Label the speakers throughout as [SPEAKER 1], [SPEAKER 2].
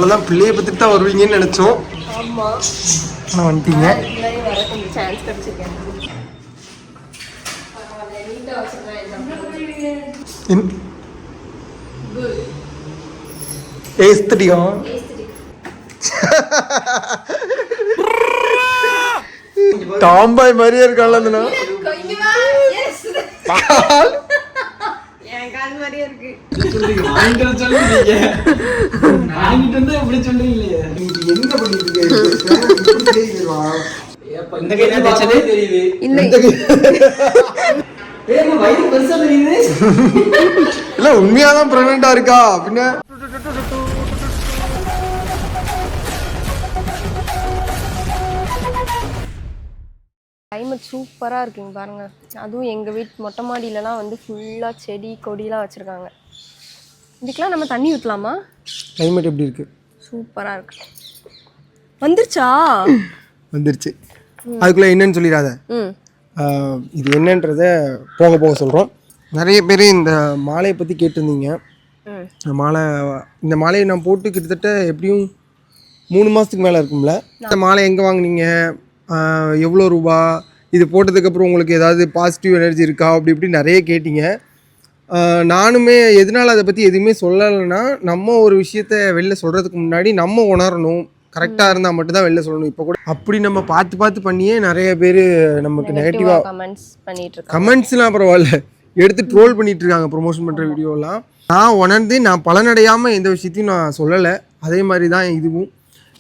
[SPEAKER 1] அவ்வளோதான், பிள்ளையை பற்றிட்டு தான் வருவீங்கன்னு நினச்சோம்.
[SPEAKER 2] ஆமாம்,
[SPEAKER 1] ஆனால் வந்துட்டீங்க.
[SPEAKER 2] வர கொஞ்சம் சான்ஸ் கிடச்சிருக்கேன்.
[SPEAKER 1] ஏஸ்தடிக்கும் டாம்பாய் மாதிரியே இருக்கான்ல அந்த இல்ல உண்மையாதான் பிரெக்னெண்டா இருக்கா பின்ன.
[SPEAKER 2] கிளைமேட் சூப்பராக இருக்குங்க பாருங்க. அதுவும் எங்கள் வீட்டு மொட்டை மாடியிலலாம் வந்து ஃபுல்லாக செடி கொடிலாம் வச்சுருக்காங்க. இதுக்கெலாம் நம்ம தண்ணி ஊற்றலாமா?
[SPEAKER 1] கிளைமேட் எப்படி இருக்கு?
[SPEAKER 2] சூப்பராக இருக்கு. வந்துருச்சா?
[SPEAKER 1] வந்துருச்சு. அதுக்குள்ளே என்னன்னு சொல்லிடாத. இது என்னன்றத போக போக சொல்கிறோம். நிறைய பேர் இந்த மாலையை பற்றி கேட்டிருந்தீங்க. இந்த மாலையை நான் போட்டு கிட்டத்தட்ட எப்படியும் 3 மாதத்துக்கு மேலே இருக்கும்ல. இந்த மாலை எங்கே வாங்கினீங்க, எவ்வளோ ரூபா, இது போட்டதுக்கப்புறம் உங்களுக்கு ஏதாவது பாசிட்டிவ் எனர்ஜி இருக்கா, அப்படி இப்படி நிறைய கேட்டிங்க. நானுமே எதனால் அதை பற்றி எதுவுமே சொல்லலைன்னா, நம்ம ஒரு விஷயத்த வெளில சொல்கிறதுக்கு முன்னாடி நம்ம உணரணும். கரெக்டாக இருந்தால் மட்டும்தான் வெளில சொல்லணும். இப்போ கூட அப்படி நம்ம பார்த்து பண்ணியே நிறைய பேர் நமக்கு நெகட்டிவாக கமெண்ட்ஸ்லாம் பரவாயில்ல எடுத்து ட்ரோல் பண்ணிட்டு இருக்காங்க ப்ரொமோஷன் பண்ணுற வீடியோலாம். நான் உணர்ந்து நான் பலனடையாமல் எந்த விஷயத்தையும் நான் சொல்லலை. அதே மாதிரி தான் இதுவும்.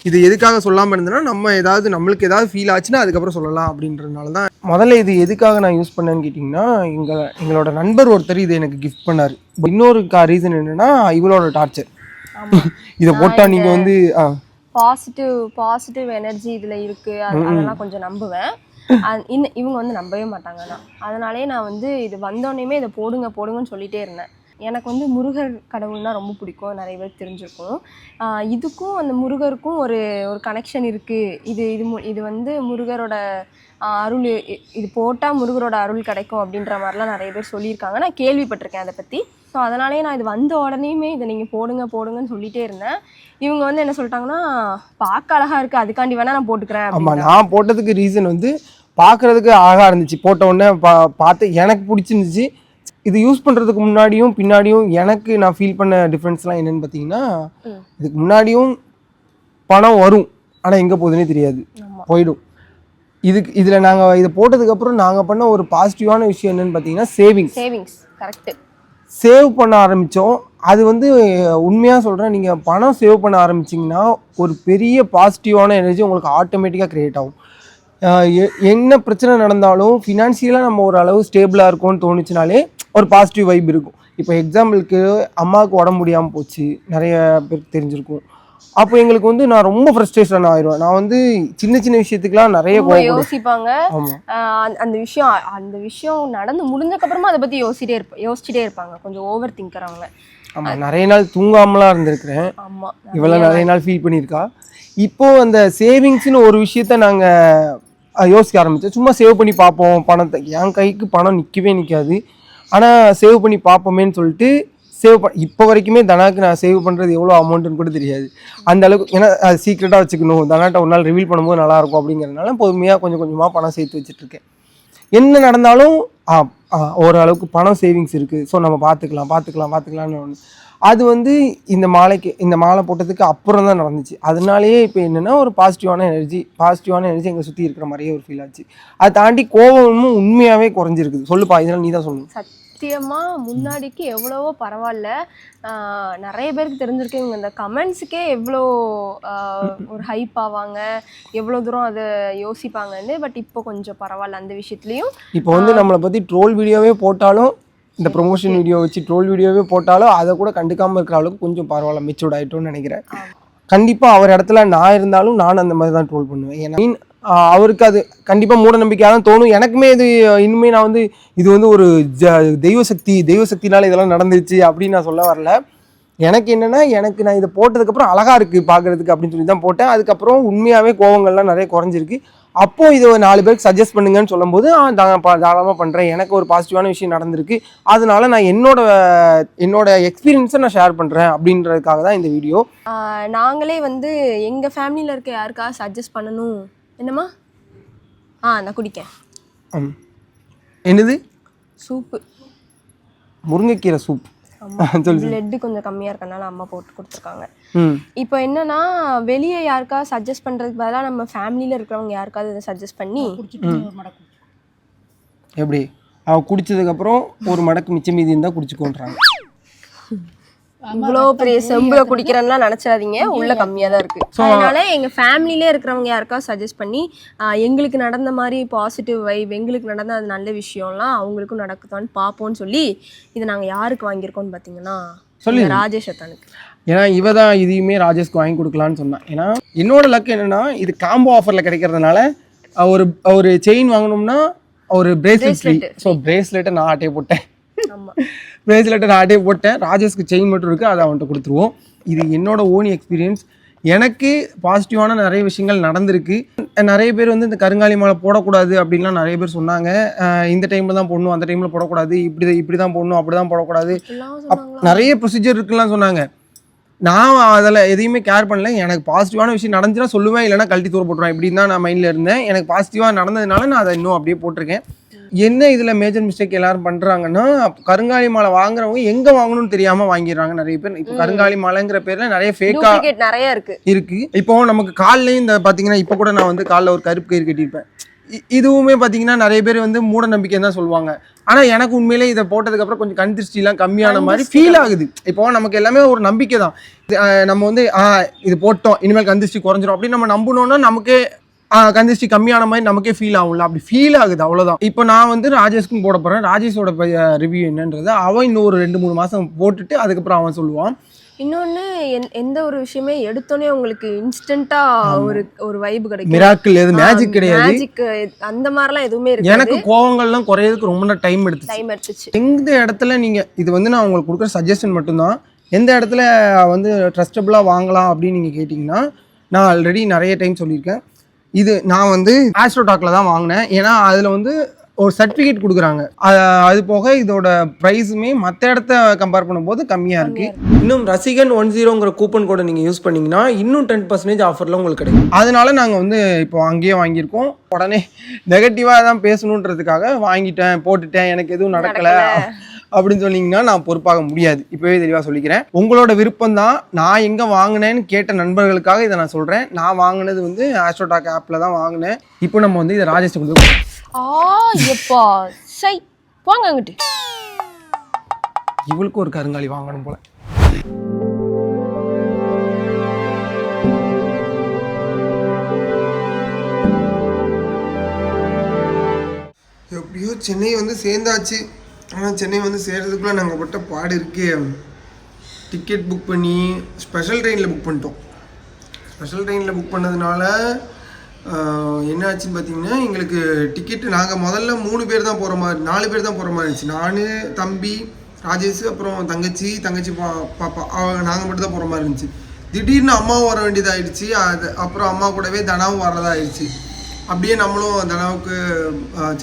[SPEAKER 1] இது எதுக்காக சொல்லாமல் இருந்தேன்னா, நம்ம ஏதாவது நம்மளுக்கு ஏதாவது ஃபீல் ஆச்சுன்னா அதுக்கப்புறம் சொல்லலாம் அப்படின்றதுனால தான். முதல்ல இது எதுக்காக நான் யூஸ் பண்ணேன்னு கேட்டிங்கன்னா, எங்களோட நண்பர் ஒருத்தர் இதை எனக்கு கிஃப்ட் பண்ணார். இன்னொரு ரீசன் என்னென்னா, இவளோட டார்ச்சர். இதை போட்டால் நீங்கள் வந்து
[SPEAKER 2] பாசிட்டிவ் எனர்ஜி இதில் இருக்குது, அதெல்லாம் கொஞ்சம் நம்புவேன். இவங்க வந்து நம்பவே மாட்டாங்க. அதனாலே நான் வந்து இது வந்தோடனே இதை போடுங்கன்னு சொல்லிகிட்டே இருந்தேன். எனக்கு வந்து முருகர் கடவுள்னா ரொம்ப பிடிக்கும், நிறைய பேருக்கு தெரிஞ்சிருக்கும். இதுக்கும் அந்த முருகருக்கும் ஒரு கனெக்ஷன் இருக்குது. இது வந்து முருகரோட அருள், இது போட்டால் முருகரோட அருள் கிடைக்கும் அப்படின்ற மாதிரிலாம் நிறைய பேர் சொல்லியிருக்காங்க. நான் கேள்விப்பட்டிருக்கேன் அதை பற்றி. ஸோ அதனாலே நான் இது வந்த உடனேயுமே இதை நீங்கள் போடுங்கன்னு சொல்லிகிட்டே இருந்தேன். இவங்க வந்து என்ன சொல்லிட்டாங்கன்னா, பார்க்க அழகாக இருக்குது, அதுக்காண்டி வேணால் நான் போட்டுக்கிறேன்.
[SPEAKER 1] ஆமாம், நான் போட்டதுக்கு ரீசன் வந்து பார்க்குறதுக்கு அழகாக இருந்துச்சு. போட்ட உடனே பார்த்து எனக்கு பிடிச்சிருந்துச்சு. இது யூஸ் பண்ணுறதுக்கு முன்னாடியும் பின்னாடியும் எனக்கு நான் ஃபீல் பண்ண டிஃப்ரென்ஸ்லாம் என்னென்னு பார்த்தீங்கன்னா, இதுக்கு முன்னாடியும் பணம் வரும், ஆனால் எங்கே போகுதுன்னே தெரியாது, போயிடும். இதில் நாங்கள் இதை போட்டதுக்கப்புறம் நாங்கள் பண்ண ஒரு பாசிட்டிவான விஷயம் என்னென்னு பார்த்தீங்கன்னா, சேவிங்ஸ். கரெக்டு. சேவ் பண்ண ஆரம்பித்தோம். அது வந்து உண்மையாக சொல்கிறேன், நீங்கள் பணம் சேவ் பண்ண ஆரம்பிச்சிங்கன்னா ஒரு பெரிய பாசிட்டிவான எனர்ஜி உங்களுக்கு ஆட்டோமேட்டிக்காக க்ரியேட் ஆகும். என்ன பிரச்சனை நடந்தாலும் ஃபினான்ஷியலாக நம்ம ஒரு அளவு ஸ்டேபிளாக இருக்கும்னு தோணுச்சுனாலே ஒரு பாசிட்டிவ் வைப் இருக்கும். இப்போ எக்ஸாம்பிளுக்கு அம்மாவுக்கு உடம்பு முடியாமல் போச்சு, நிறைய பேருக்கு தெரிஞ்சிருக்கும். அப்போ எங்களுக்கு வந்து நான் ரொம்ப ஃப்ரஸ்ட்ரேஷன் ஆயிடுவேன். நான் வந்து சின்ன விஷயத்துக்குலாம் நிறைய
[SPEAKER 2] யோசிப்பாங்க. அந்த விஷயம் நடந்து முடிஞ்சக்கப்புறமா அதை பற்றி யோசிச்சுட்டே இருப்பாங்க. கொஞ்சம் ஓவர் திங்கர் அவங்க.
[SPEAKER 1] ஆமாம், நிறைய நாள் தூங்காமலாம் இருந்திருக்கிறேன். ஆமாம், இவெல்லாம் நிறைய நாள் ஃபீல் பண்ணியிருக்கா. இப்போது அந்த சேவிங்ஸ்னு ஒரு விஷயத்த நாங்கள் யோசிக்க ஆரம்பித்தோம். சும்மா சேவ் பண்ணி பார்ப்போம் பணத்தை. என் கைக்கு பணம் நிற்காது, ஆனால் சேவ் பண்ணி பார்ப்போமேன்னு சொல்லிட்டு இப்போ வரைக்குமே தனாக்கு நான் சேவ் பண்ணுறது எவ்வளோ அமௌண்ட்டுன்னு கூட தெரியாது. அந்த அளவுக்கு, ஏன்னா அது சீக்ரெட்டாக வச்சுக்கணும், தனாட்ட ஒரு நாள் ரிவீல் பண்ணும்போது நல்லாயிருக்கும் அப்படிங்கிறதுனால பொறுமையாக கொஞ்சமாக பணம் சேர்த்து வச்சுட்ருக்கேன். என்ன நடந்தாலும் ஓரளவுக்கு பணம் சேவிங்ஸ் இருக்குது, ஸோ நம்ம பார்த்துக்கலாம்னு ஒன்று. அது வந்து இந்த மாலை போட்டதுக்கு அப்புறம் தான் நடந்துச்சு. அதனாலேயே இப்போ என்னென்னா ஒரு பாசிட்டிவான எனர்ஜி எங்களை சுற்றி இருக்கிற மாதிரியே ஒரு ஃபீல் ஆச்சு. அதை தாண்டி கோபமும் உண்மையாகவே குறைஞ்சிருக்குது. சொல்லுப்பா, இதெல்லாம் நீ தான் சொல்லணும்.
[SPEAKER 2] சத்தியமாக முன்னாடிக்கு எவ்வளவோ பரவாயில்ல. நிறைய பேருக்கு தெரிஞ்சிருக்கு, இவங்க இந்த கமெண்ட்ஸுக்கே எவ்வளோ ஒரு ஹைப் ஆவாங்க, எவ்வளோ தூரம் அதை யோசிப்பாங்கன்னு. பட் இப்போ கொஞ்சம் பரவாயில்ல அந்த விஷயத்துலையும்.
[SPEAKER 1] இப்போ வந்து நம்மளை பற்றி ட்ரோல் வீடியோவே போட்டாலும், இந்த ப்ரொமோஷன் வீடியோ வச்சு ட்ரோல் வீடியோவே போட்டாலும் அதை கூட கண்டுக்காமல் இருக்கிற அளவுக்கு கொஞ்சம் பரவாயில்ல, மெச்சூர்ட் ஆகிட்டோன்னு நினைக்கிறேன். கண்டிப்பாக அவர் இடத்துல நான் இருந்தாலும் நான் அந்த மாதிரி தான் ட்ரோல் பண்ணுவேன். ஏன்னா அவருக்கு அது கண்டிப்பாக மூட நம்பிக்கையாக தான் தோணும். எனக்குமே இது இனிமேல் நான் வந்து இது வந்து ஒரு தெய்வசக்தினால இதெல்லாம் நடந்துருச்சு அப்படின்னு நான் சொல்ல வரல. எனக்கு என்னென்னா, நான் இதை போட்டதுக்கப்புறம் அழகாக இருக்குது பார்க்குறதுக்கு அப்படின்னு சொல்லி தான் போட்டேன். அதுக்கப்புறம் உண்மையாகவே கோவங்கள்லாம் நிறைய குறைஞ்சிருக்கு. அப்போது இது ஒரு 4 பேருக்கு சஜஸ்ட் பண்ணுங்கன்னு சொல்லும்போது தாராளமாக பண்ணுறேன், எனக்கு ஒரு பாசிட்டிவான விஷயம் நடந்திருக்கு, அதனால நான் என்னோட எக்ஸ்பீரியன்ஸை நான் ஷேர் பண்ணுறேன் அப்படின்றதுக்காக தான் இந்த வீடியோ.
[SPEAKER 2] நாங்களே வந்து எங்கள் ஃபேமிலியில் இருக்க யாருக்காவது சஜஸ்ட் பண்ணணும். என்னம்மா? நான் குடிக்கேன்.
[SPEAKER 1] என்னது?
[SPEAKER 2] சூப்பு,
[SPEAKER 1] முருங்கைக்கீரை சூப்.
[SPEAKER 2] பிளட் கொஞ்சம் கம்மியாக இருக்கனால அம்மா போட்டு கொடுத்துருக்காங்க. இப்போ என்னன்னா, வெளியே யாருக்காவது சஜஸ்ட் பண்ணுறதுக்கு பதிலாக நம்ம ஃபேமிலியில் இருக்கிறவங்க யாருக்காவது இதை சஜஸ்ட் பண்ணி
[SPEAKER 1] எப்படி குடிச்சதுக்கப்புறம் ஒரு மடக்கு மிச்சம் மீதி இருந்தால் குடிச்சுக்கோன்றாங்க.
[SPEAKER 2] இவ்வளோ பெரிய செம்புல குடிக்கிறேன்னா நினச்சிடாதீங்க, உள்ள கம்மியாக தான் இருக்குது. அதனால எங்கள் ஃபேமிலியிலே இருக்கிறவங்க யாருக்காவது சஜஸ்ட் பண்ணி எங்களுக்கு நடந்த மாதிரி பாசிட்டிவ் வைப், எங்களுக்கு நடந்த அது நல்ல விஷயம்லாம் அவங்களுக்கும் நடக்குதான்னு பார்ப்போம்னு சொல்லி இதை நாங்கள் யாருக்கு வாங்கியிருக்கோம்னு பார்த்தீங்கன்னா ராஜேஷ் அத்தானுக்கு.
[SPEAKER 1] ஏன்னா இவ தான் இதையுமே ராஜேஷ்க்கு வாங்கி கொடுக்கலான்னு சொன்னான். ஏன்னா என்னோட லக் என்னன்னா, இது காம்போ ஆஃபரில் கிடைக்கிறதுனால ஒரு செயின் வாங்கினோம்னா ஒரு பிரேஸ்லெட் ஃப்ரீ. ஸோ பிரேஸ்லெட்டை நான் ஆட்டையை போட்டேன். பிரேஸ்லெட்டை நான் ஆட்டையை போட்டேன். ராஜேஷ்க்கு செயின் மட்டும் இருக்குது, அதை அவன்கிட்ட கொடுத்துருவோம். இது என்னோட ஓன் எக்ஸ்பீரியன்ஸ். எனக்கு பாசிட்டிவான நிறைய விஷயங்கள் நடந்திருக்கு. நிறைய பேர் வந்து இந்த கருங்காலி மாலை போடக்கூடாது அப்படின்லாம் நிறைய பேர் சொன்னாங்க. இந்த டைமில் தான் போடணும், அந்த டைமில் போடக்கூடாது, இப்படி தான் போடணும், அப்படி தான் போடக்கூடாது, நிறைய ப்ரொசீஜர் இருக்குலாம் சொன்னாங்க. நான் அதில் எதையுமே கேர் பண்ணல. எனக்கு பாசிட்டிவான விஷயம் நடந்துச்சுன்னா சொல்லுவேன், இல்லைனா கழட்டி தூர போட்டுருவேன், இப்படின்னு தான் நான் மைண்டில் இருந்தேன். எனக்கு பாசிட்டிவாக நடந்ததுனால நான் அதை இன்னும் அப்படியே போட்டிருக்கேன். என்ன இதில் மேஜர் மிஸ்டேக் எல்லாரும் பண்ணுறாங்கன்னா, கருங்காலி மாலை வாங்குறவங்க எங்கே வாங்கணும்னு தெரியாமல் வாங்கிடுறாங்க நிறைய பேர். இப்போ கருங்காலி மாலைங்கிற பேரில் நிறைய ஃபேக்காக
[SPEAKER 2] நிறைய இருக்குது.
[SPEAKER 1] இப்போ நமக்கு கால்லையும் இந்த பார்த்தீங்கன்னா, இப்போ கூட நான் வந்து காலில் ஒரு கருப்பு கயிறு கட்டியிருப்பேன். இதுவுமே பார்த்தீங்கன்னா நிறைய பேர் வந்து மூட நம்பிக்கை தான் சொல்லுவாங்க. ஆனால் எனக்கு உண்மையிலே இதை போட்டதுக்கப்புறம் கொஞ்சம் கண் திருஷ்டிலாம் கம்மியான மாதிரி ஃபீல் ஆகுது. இப்போ நமக்கு எல்லாமே ஒரு நம்பிக்கை தான். நம்ம வந்து இது போட்டோம், இனிமேல் கண் திருஷ்டி குறைஞ்சிரும் அப்படின்னு நம்ம நம்பணும்னா நமக்கே கண் திருஷ்டி கம்மியான மாதிரி நமக்கே ஃபீல் ஆகும்ல, அப்படி ஃபீல் ஆகுது, அவ்வளோதான். இப்போ நான் வந்து ராஜேஷ்க்கும் போட போகிறேன். ராஜேஷோட ரிவ்யூ என்னன்றது அவன் இன்னும் ஒரு 2-3 மாதம் போட்டுட்டு அதுக்கப்புறம் அவன் சொல்லுவான்.
[SPEAKER 2] இன்னொன்று, எந்த ஒரு விஷயமே எடுத்தோன்னே உங்களுக்கு இன்ஸ்டன்ட்டா ஒரு வைப் கிடைக்கும்.
[SPEAKER 1] மிராக்கிள் எது மேஜிக் கிடையாது.
[SPEAKER 2] மேஜிக் அந்த மாதிரிலாம் எதுவுமே இருக்கு.
[SPEAKER 1] எனக்கு கோவங்கள்லாம் குறையிறதுக்கு ரொம்ப டைம் எடுத்துச்சு. எந்த இடத்துல நீங்கள் இது வந்து நான் உங்களுக்கு கொடுக்குற சஜஷன் மட்டும்தான். எந்த இடத்துல வந்து ட்ரஸ்டபுளாக வாங்கலாம் அப்படின்னு நீங்கள் கேட்டிங்கன்னா, நான் ஆல்ரெடி நிறைய டைம் சொல்லியிருக்கேன். இது நான் வந்து ஆஸ்ட்ரோடாக்ல தான் வாங்கினேன். ஏன்னா அதில் வந்து ஒரு சர்டிஃபிகேட் கொடுக்குறாங்க. அது போக இதோட ப்ரைஸுமே மற்ற இடத்த கம்பேர் பண்ணும்போது கம்மியாக இருக்குது. இன்னும் ரசிகன் 10ங்கிற கூப்பன் கோடை நீங்கள் யூஸ் பண்ணிங்கன்னா இன்னும் 10% ஆஃபரில் உங்களுக்கு கிடைக்கும். அதனால நாங்கள் வந்து இப்போ அங்கேயே வாங்கியிருக்கோம். உடனே நெகட்டிவாக தான் பேசணுன்றதுக்காக வாங்கிட்டேன், போட்டுட்டேன், எனக்கு எதுவும் நடக்கலை அப்படின்னு சொன்னீங்கன்னா நான் பொறுப்பாக முடியாது. இப்போவே தெளிவாக சொல்லிக்கிறேன். உங்களோட விருப்பம் தான். நான் எங்கே வாங்கினேன்னு கேட்ட நண்பர்களுக்காக இதை நான் சொல்கிறேன். நான் வாங்கினது வந்து ஆஸ்ட்ரோடாக் ஆப்பில் தான் வாங்கினேன். இப்போ நம்ம வந்து இதை ராஜேஷ் கொடுத்து
[SPEAKER 2] எப்பா சை போங்க அங்கிட்டு.
[SPEAKER 1] இவளுக்கு ஒரு கருங்காலி வாங்கணும் போல. எப்படியோ சென்னை வந்து சேர்ந்தாச்சு. ஆனால் சென்னை வந்து சேர்றதுக்குள்ளே நாங்கள் பட்ட பாடு இருக்கே. டிக்கெட் புக் பண்ணி ஸ்பெஷல் ட்ரெயினில் புக் பண்ணிட்டோம். ஸ்பெஷல் ட்ரெயினில் புக் பண்ணதுனால என்ன ஆச்சுன்னு பார்த்தீங்கன்னா, எங்களுக்கு டிக்கெட்டு நாங்கள் முதல்ல 3 பேர் தான் போகிற மாதிரி, 4 பேர் தான் போகிற மாதிரி இருந்துச்சு. நான், தம்பி, ராஜேஷ், அப்புறம் தங்கச்சி பாப்பா, நாங்கள் மட்டும் தான் போகிற மாதிரி இருந்துச்சு. திடீர்னு அம்மாவும் வர வேண்டியதாகிடுச்சு. அப்புறம் அம்மா கூடவே தனாவும் வரதாகிடுச்சு. அப்படியே நம்மளும் தனாவுக்கு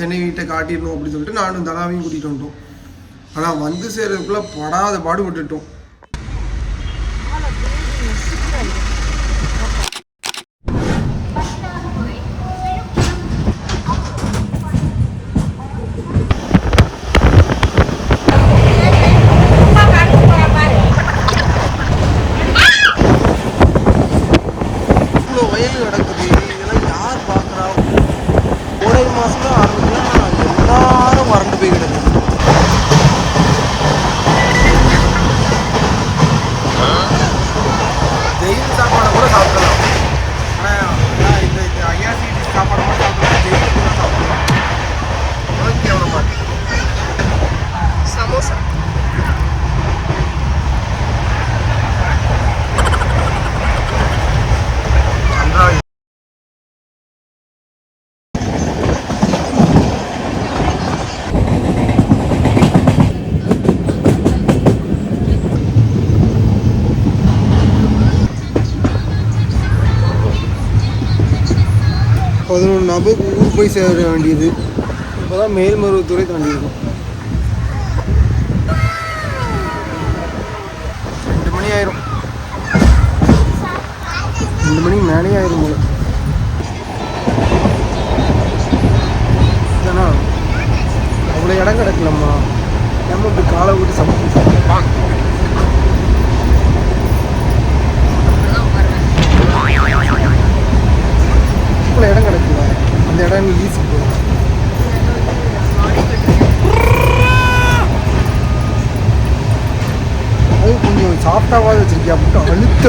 [SPEAKER 1] சென்னை வீட்டை காட்டிடணும் அப்படின்னு சொல்லிட்டு நானும் தனாவையும் கூட்டிகிட்டு வந்துட்டோம். ஆனால் வந்து சேர்றதுக்குள்ளே படாத பாடு விட்டுட்டோம். ஜெயில் சாப்பாடை கூட சாப்பிடலாம். 11 நபருக்கு ஊர் போய் சேர வேண்டியது. இப்போ தான் மேல்மருவத்தூரை தாண்டியிருக்கோம். 2 மணி ஆயிரும். 2 மணிக்கு மேலே ஆயிரும் போல. ஏன்னா அவ்வளோ இடம் கிடக்கலம்மா. நம்ம இப்படி காலை விட்டு சமைப்பாங்க. இவ்வளோ இடம் கிடக்குல, அந்த இடம் ஈஸி போகும். அது கொஞ்சம் சாஃப்டாக வச்சிருக்கியா மட்டும் அழுத்து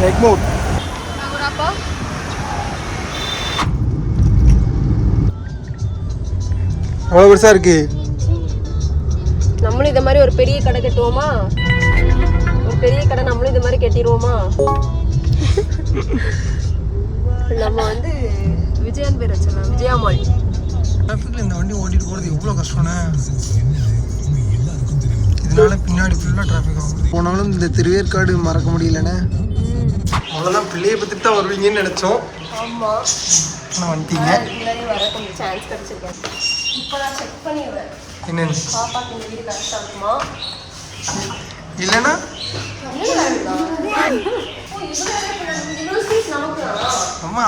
[SPEAKER 1] எக்மோர் அவ்வளோ பெருசாக இருக்கு.
[SPEAKER 2] நம்மளும் இந்த மாதிரி ஒரு பெரிய கடை கட்டுவோமா? ஒரு பெரிய கடை நம்மளும் இந்த மாதிரி கட்டிடுவோமா? நம்ம வந்து விஜயான் பேர் வச்சிடலாம், விஜயா மால்.
[SPEAKER 1] டிராஃபிக்கில் இந்த வண்டி ஓட்டிட்டு போகிறது எவ்வளோ கஷ்டம்னா, இதனால பின்னாடி ஃபுல்லாக டிராஃபிக் ஆகும். போனாலும் இந்த திருவேற்காடு மறக்க முடியலண்ணே. அவ்வளோதான், பிள்ளையை பற்றிட்டு தான் வருவீங்கன்னு நினச்சோம்.
[SPEAKER 2] ஆமாம்,
[SPEAKER 1] ஆனால் வந்துட்டீங்க.
[SPEAKER 2] முன்னாடி வர கொஞ்சம் சான்ஸ் கிடச்சிருக்கேன். இப்போ நான் செக் பண்ணிடுவேன்
[SPEAKER 1] என்னன்னு.
[SPEAKER 2] பாப்பாக்கு இந்த வீடு கரெக்டாக இருக்குமா
[SPEAKER 1] இல்லைன்னா அம்மா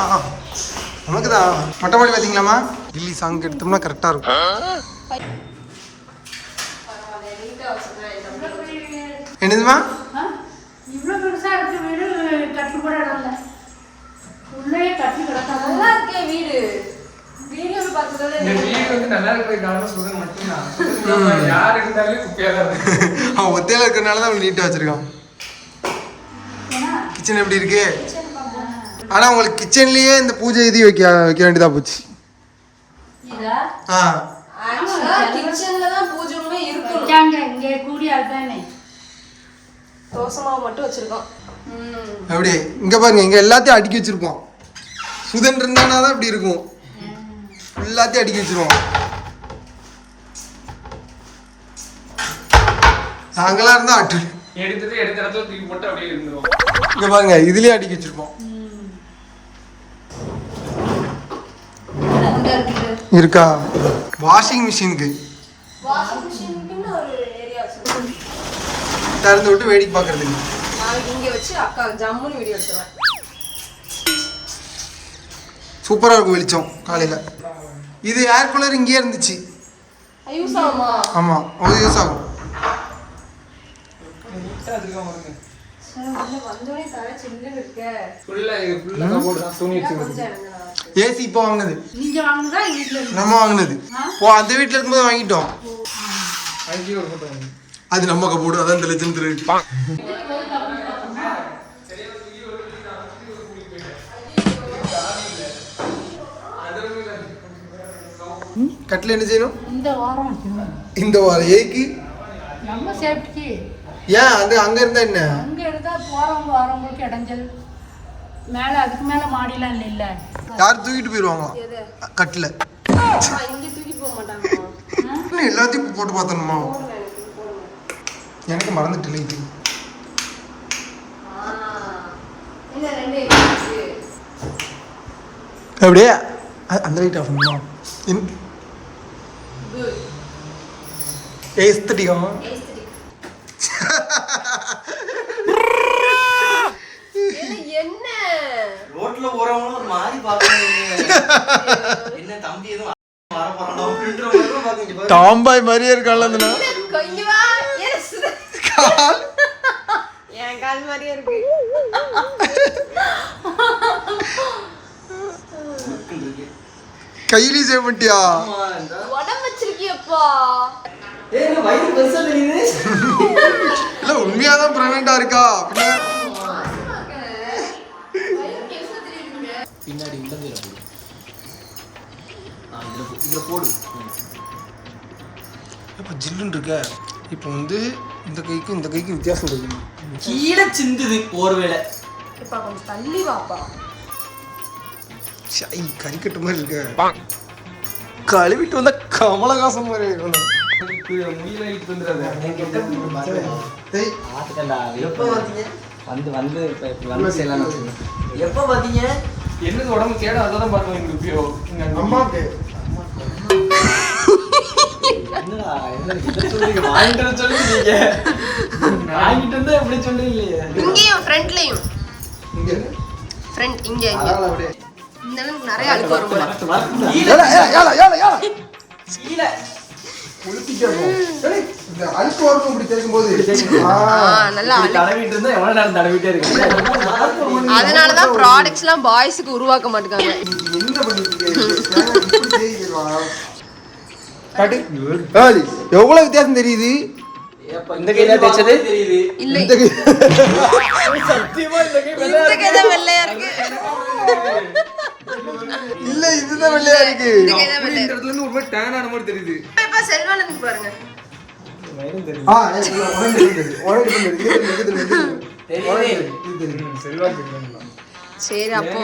[SPEAKER 1] நமக்கு தான் மொட்டைமாடி பார்த்தீங்களாம்மா. கில்லி சாங் எடுத்தோம்னா கரெக்டாக இருக்கும். என்னதுமா?
[SPEAKER 3] இவ்வளோ பெருசாக இருக்க வீடு கட்டி கூட இடம் இல்லை. உள்ளே கட்டி கிடக்காது.
[SPEAKER 2] நல்லா இருக்கே வீடு. வீடியோ பார்த்ததால
[SPEAKER 4] இந்த வீடு வந்து நல்லா இருக்கிற காரணம் சுதன் மட்டும்தான். யார் இருந்தாலே குப்பையாக தான் இருக்கு.
[SPEAKER 1] அவன் ஒத்தையில இருக்கிறனால தான் அவன் நீட்டாக வச்சிருக்கான். கிச்சன் எப்படி இருக்கு? ஆனால் உங்களுக்கு கிச்சன்லேயே இந்த பூஜை இது வைக்க வேண்டியதாக போச்சு. ஆ
[SPEAKER 2] கிச்சன்ல தான் பூஜைமே இருக்கும்.
[SPEAKER 3] இங்கே கூடி அல்பானே
[SPEAKER 2] தோசை மாவு மட்டும் வச்சிருக்கோம்.
[SPEAKER 1] அப்படி இங்கே பாருங்க, இங்கே எல்லாத்தையும் அடுக்கி வச்சிருப்போம். சுதன் இருந்தானா தான் இப்படி இருக்கும். எல்லாத்தையும் அடுக்கி வச்சிருவோம். நாங்களாம் இருந்தா அட்டு
[SPEAKER 4] எடுத்த இடத்துல தூக்கி போட்டு அப்படியே இருந்துரும்.
[SPEAKER 1] இங்க பாருங்க, இதுலயே அடுக்கி வச்சிருப்போம். இருக்கா வாஷிங் மிஷினுக்கு
[SPEAKER 2] வாஷிங் மிஷினுக்குன்னு ஒரு ஏரியா வச்சிருக்கோம்.
[SPEAKER 1] திறந்து விட்டு வேடிக்கை பார்க்கறதுக்கு.
[SPEAKER 2] நான் இங்க வச்சு அக்கா ஜம்முன்னு வீடியோ எடுத்துவேன்.
[SPEAKER 1] சூப்பரா இருக்கும் வெளிச்சம் காலையில. இது ஏர் கூலர் இங்கேயே இருந்துச்சு.
[SPEAKER 2] யூஸ் ஆகுமா?
[SPEAKER 1] ஆமா, அது யூஸ் ஆகும்.
[SPEAKER 2] வந்தோடனே தலை சில்லுன்னு இருக்க.
[SPEAKER 4] ஃபுல்லா கபோர்டு தான் சோனி வச்சிருக்கு.
[SPEAKER 1] ஏசி இப்போ வாங்கினது.
[SPEAKER 3] நீங்க வாங்குனதா வீட்டில்
[SPEAKER 1] நம்ம வாங்கினது. ஓ, அந்த வீட்டில் இருக்கும்போது வாங்கிட்டோம்.
[SPEAKER 4] அங்கேயே ஒரு போட்டோ வாங்கி.
[SPEAKER 1] அது நம்ம கபோர்டு, அதான் இந்த லட்சம் திரு. கட்டில் என்ன செய்யணும்?
[SPEAKER 3] இந்த வாரம் வைக்கணும்.
[SPEAKER 1] இந்த வாரம் ஏக்கு
[SPEAKER 3] நம்ம சேஃப்டிக்கு.
[SPEAKER 1] ஏன் அது அங்க இருந்தா என்ன?
[SPEAKER 3] அங்கே எடுத்தால் போகிறவங்க வரவங்களுக்கு இடைஞ்சல். மேலே அதுக்கு மேலே மாடிலாம் இல்லை.
[SPEAKER 1] யார் தூக்கிட்டு போயிடுவாங்க கட்டில்.
[SPEAKER 2] இங்க தூக்கி போக மாட்டாங்க.
[SPEAKER 1] எல்லாத்தையும் போட்டு பார்த்தணுமா? எனக்கு மறந்துட்டு லைட்டு. அப்படியே அந்த லைட் ஆஃப் பண்ணுமா? ஏஸ்தட்டிக்கா
[SPEAKER 2] என்ன
[SPEAKER 5] ரோட்ல போறவங்களும் ஒரு மாதிரி பாக்குறாங்க. என்ன தம்பி எதுவும் வர போறானோ அப்படின்ற மாதிரி தான் பாக்குங்க.
[SPEAKER 1] டாம்பாய் மாதிரியே இருக்கான்ல அந்த நாள்.
[SPEAKER 2] கொஞ்சம் வா. எஸ்
[SPEAKER 1] கால்
[SPEAKER 2] என் கால் மாதிரியே இருக்கு.
[SPEAKER 1] கையிலே சேவ் பண்ணிட்டியா?
[SPEAKER 2] உடம்பு வச்சிருக்கியப்பா.
[SPEAKER 5] ஏய் என்ன வயிறு பெருசா தெரியுது?
[SPEAKER 1] இல்ல உண்மையாதான் பிரெக்னெண்டா இருக்கா?
[SPEAKER 5] பின்னாடி உள்ளது இதுல போடு.
[SPEAKER 1] இப்போ ஜில்லுன்னு இருக்க. இப்போ வந்து இந்த கைக்கும் இந்த கைக்கும் வித்தியாசம் இருக்கு.
[SPEAKER 5] கீழே சிந்துது ஒருவேளை.
[SPEAKER 2] இப்ப கொஞ்சம் தள்ளி வாப்பா.
[SPEAKER 1] சை கறிக்கட்டு மாதிரி இருக்க. கழுவிட்டு வந்த கமலஹாசன் மாதிரி இருக்கணும்.
[SPEAKER 4] முடியல இழுத்து வந்துடாத.
[SPEAKER 5] எப்போ பார்த்தீங்க?
[SPEAKER 6] வந்து செய்யலாம்.
[SPEAKER 5] எப்போ பார்த்தீங்க?
[SPEAKER 4] என்னது உடம்பு கேட அதான் பார்த்தோம் எங்க இப்பயோ
[SPEAKER 1] அம்மாக்கு
[SPEAKER 6] என்னடா என்ன இதை சொல்றீங்க? வாங்கிட்டு வந்து சொல்லுங்க. வாங்கிட்டு வந்து எப்படி சொல்லுவீங்க?
[SPEAKER 2] இங்கேயும் ஃப்ரண்ட்லயும்
[SPEAKER 1] இங்க
[SPEAKER 2] ஃப்ரண்ட் இங்க இங்க
[SPEAKER 1] அதனால அப்படியே
[SPEAKER 2] இந்த அளவுக்கு நிறைய அழுக்கு வரும் போல.
[SPEAKER 5] கீழே
[SPEAKER 1] இந்த அழுக்கு வரும் இப்படி தெரியும்போது
[SPEAKER 2] நல்லா அழுக்கு.
[SPEAKER 6] தடவிட்டு இருந்தா எவ்வளவு நேரம் தடவிட்டே இருக்கு.
[SPEAKER 2] அதனாலதான் ப்ராடக்ட்ஸ்லாம் பாய்ஸுக்கு உருவாக்க மாட்டாங்க.
[SPEAKER 1] என்ன பண்ணிட்டு எவ்வளவு வித்தியாசம் தெரியுது.
[SPEAKER 6] இந்த கையில தேய்ச்சது
[SPEAKER 5] தெரியுது.
[SPEAKER 2] இல்ல
[SPEAKER 1] இந்த கை-
[SPEAKER 6] சத்தியமா இந்த கை
[SPEAKER 2] இந்த கைதான் வெள்ளையா இருக்கு.
[SPEAKER 1] இல்ல இதுதான் வெள்ளையா இருக்கு.
[SPEAKER 2] இந்த கைதான் வெள்ளையா இருக்கு.
[SPEAKER 4] இடத்துல இருந்து ஒரு மாதிரி டேன் ஆன மாதிரி தெரியுது.
[SPEAKER 2] இப்ப செல்வானனுக்கு பாருங்க.
[SPEAKER 1] உனக்கு தெரியுது. உனக்கு தெரியுது. இங்க தெரியுது.
[SPEAKER 4] செல்வா தெரியும்.
[SPEAKER 2] சரி அப்போ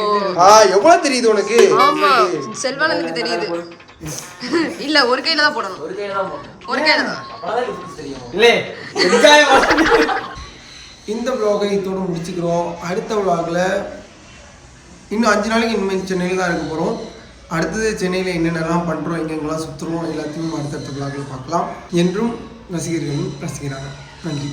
[SPEAKER 1] எவ்வளவு தெரியுது உனக்கு?
[SPEAKER 2] ஆமா செல்வானனுக்கு தெரியுது. இல்ல ஒரு கையில தான் போடணும்.
[SPEAKER 5] ஒரு கையில தான் போட்டேன்.
[SPEAKER 2] ஒரு கையில தான்.
[SPEAKER 5] அப்பதான் difference தெரியும்.
[SPEAKER 6] இல்லே வெங்காயம்
[SPEAKER 1] இந்த vlog-ஐ இதோட முடிச்சுக்கிறோம். அடுத்த vlog-ல இன்னும் 5 நாளைக்கு இனிமேல் சென்னையில் தான் இருக்க போகிறோம். அடுத்தது சென்னையில் என்னென்னலாம் பண்ணுறோம், எங்கெங்கெல்லாம் சுற்றுறோம் எல்லாத்தையும் அடுத்தடுத்த vlog-ல பார்க்கலாம். என்றும் ரசிகர்களின் ரசிகராக நன்றி.